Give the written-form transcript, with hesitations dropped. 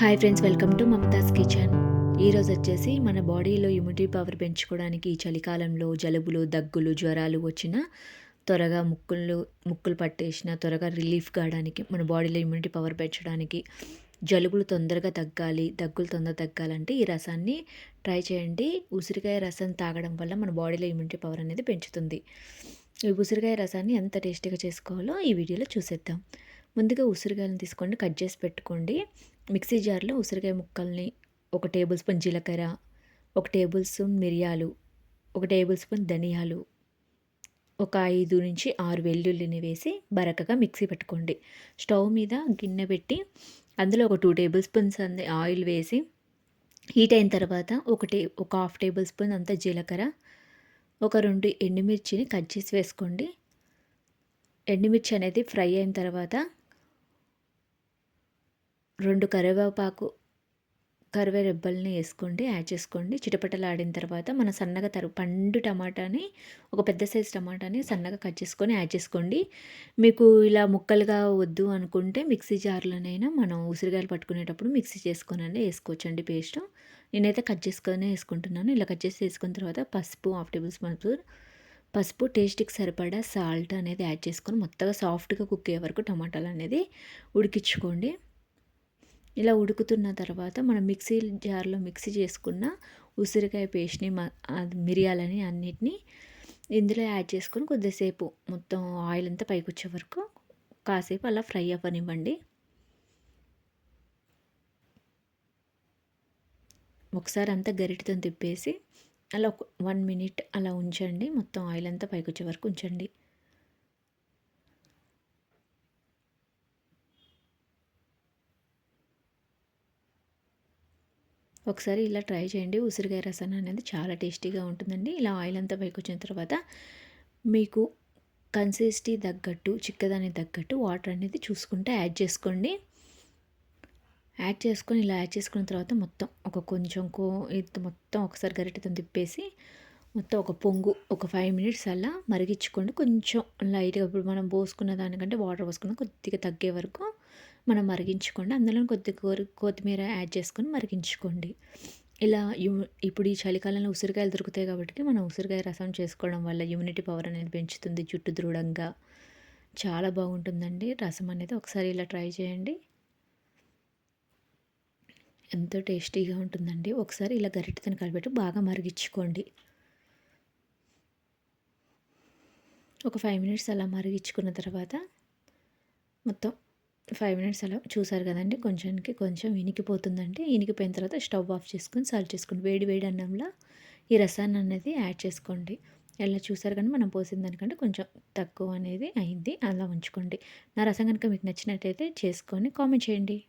Hi friends, welcome to Mamata's kitchen. ఈరోజు వచ్చేసి మన బాడీలో ఇమ్యూనిటీ పవర్ పెంచుకోవడానికి ఈ చలికాలంలో జలుబులు, దగ్గులు, జ్వరాలు వచ్చిన త్వరగా ముక్కులు పట్టేసిన త్వరగా రిలీఫ్ కావడానికి, మన బాడీలో ఇమ్యూనిటీ పవర్ పెంచడానికి, జలుబులు తొందరగా తగ్గాలి, దగ్గులు తొందరగా తగ్గాలంటే ఈ రసాన్ని ట్రై చేయండి. ఉసిరికాయ రసం తాగడం వల్ల మన బాడీలో ఇమ్యూనిటీ పవర్ అనేది పెంచుతుంది. ఈ ఉసిరికాయ రసాన్ని ఎంత టేస్టీగా చేసుకోవాలో ఈ వీడియోలో చూసేద్దాం. ముందుగా ఉసిరికాయలను తీసుకోండి, కట్ చేసి పెట్టుకోండి. మిక్సీ జార్లో ఉసిరికాయ ముక్కల్ని, 1 టేబుల్ స్పూన్ జీలకర్ర, 1 టేబుల్ స్పూన్ మిరియాలు, 1 టేబుల్ స్పూన్ ధనియాలు, ఒక 5 నుంచి 6 వెల్లుల్లిని వేసి బరకగా మిక్సీ పెట్టుకోండి. స్టవ్ మీద గిన్నె పెట్టి అందులో ఒక 2 టేబుల్ స్పూన్స్ ఆయిల్ వేసి హీట్ అయిన తర్వాత ఒక హాఫ్ టేబుల్ స్పూన్ అంత జీలకర్ర, ఒక 2 ఎండుమిర్చిని కట్ చేసి వేసుకోండి. ఎండుమిర్చి అనేది ఫ్రై అయిన తర్వాత 2 కరివే రెబ్బల్ని వేసుకోండి, యాడ్ చేసుకోండి. చిటపటలాడిన తర్వాత మన సన్నగా పండు టమాటాని, ఒక పెద్ద సైజు టమాటాని సన్నగా కట్ చేసుకొని యాడ్ చేసుకోండి. మీకు ఇలా ముక్కలుగా వద్దు అనుకుంటే మిక్సీ జార్లోనైనా మనం ఉసిరికాయలు పట్టుకునేటప్పుడు మిక్సీ చేసుకొనైనా వేసుకోవచ్చండి పేస్ట్. నేనైతే కట్ చేసుకొని వేసుకుంటున్నాను. ఇలా కట్ చేసి వేసుకున్న తర్వాత పసుపు, హాఫ్ టేబుల్ స్పూన్ పసుపు, టేస్ట్కి సరిపడా సాల్ట్ అనేది యాడ్ చేసుకొని మొత్తగా సాఫ్ట్గా కుక్ అయ్యే వరకు టమాటాలు అనేది ఉడికించుకోండి. ఇలా ఉడుకుతున్న తర్వాత మనం మిక్సీ జార్లో మిక్సీ చేసుకున్న ఉసిరికాయ పేస్ట్ని, మిరియాలని అన్నిటినీ ఇందులో యాడ్ చేసుకొని కొద్దిసేపు మొత్తం ఆయిల్ అంతా పైకి వచ్చే వరకు కాసేపు అలా ఫ్రై అవ్వనివ్వండి. ఒకసారి అంతా గరిటెతో తిప్పేసి అలా 1 మినిట్ అలా ఉంచండి. మొత్తం ఆయిల్ అంతా పైకి వచ్చే వరకు ఉంచండి. ఒకసారి ఇలా ట్రై చేయండి. ఉసిరికాయ రసం అనేది చాలా టేస్టీగా ఉంటుందండి. ఇలా ఆయిల్ అంతా పైకి వచ్చిన తర్వాత మీకు కన్సిస్టెన్సీ తగ్గట్టు, చిక్కదానికి తగ్గట్టు వాటర్ అనేది చూసుకుంటే యాడ్ చేసుకోండి. ఇలా యాడ్ చేసుకున్న తర్వాత మొత్తం కొంచెం ఇది మొత్తం ఒకసారి గరిటెతో తిప్పేసి మొత్తం ఒక 5 మినిట్స్ అలా మరిగించుకోండి. కొంచెం లైట్గా ఇప్పుడు మనం పోసుకున్న దానికంటే వాటర్ పోసుకున్న కొద్దిగా తగ్గే వరకు మనం మరిగించుకోండి. అందులో కొద్దిగా కొత్తిమీర యాడ్ చేసుకొని మరిగించుకోండి. ఇలా ఇప్పుడు ఈ చలికాలంలో ఉసిరికాయలు దొరుకుతాయి కాబట్టి మనం ఉసిరికాయ రసం చేసుకోవడం వల్ల ఇమ్యూనిటీ పవర్ అనేది పెంచుతుంది. జుట్టు దృఢంగా చాలా బాగుంటుందండి రసం అనేది. ఒకసారి ఇలా ట్రై చేయండి. ఎంతో టేస్టీగా ఉంటుందండి. ఒకసారి ఇలా గరిటెతో కలిపెట్టి బాగా మరిగించుకోండి. ఒక 5 మినిట్స్ అలా మరిగించుకున్న తర్వాత మొత్తం 5 మినిట్స్ అలా చూసారు కదండి, కొంచెం ఇనికిపోతుందండి. ఇనికిపోయిన తర్వాత స్టవ్ ఆఫ్ చేసుకొని సర్వ్ చేసుకోండి. వేడి వేడి అన్నంలో ఈ రసాన్ని అనేది యాడ్ చేసుకోండి. ఎలా చూసారు కానీ మనం పోసిన దానికంటే కొంచెం తక్కువ అనేది అయింది. అలా ఉంచుకోండి. నా రసం కనుక మీకు నచ్చినట్టయితే చేసుకొని కామెంట్ చేయండి.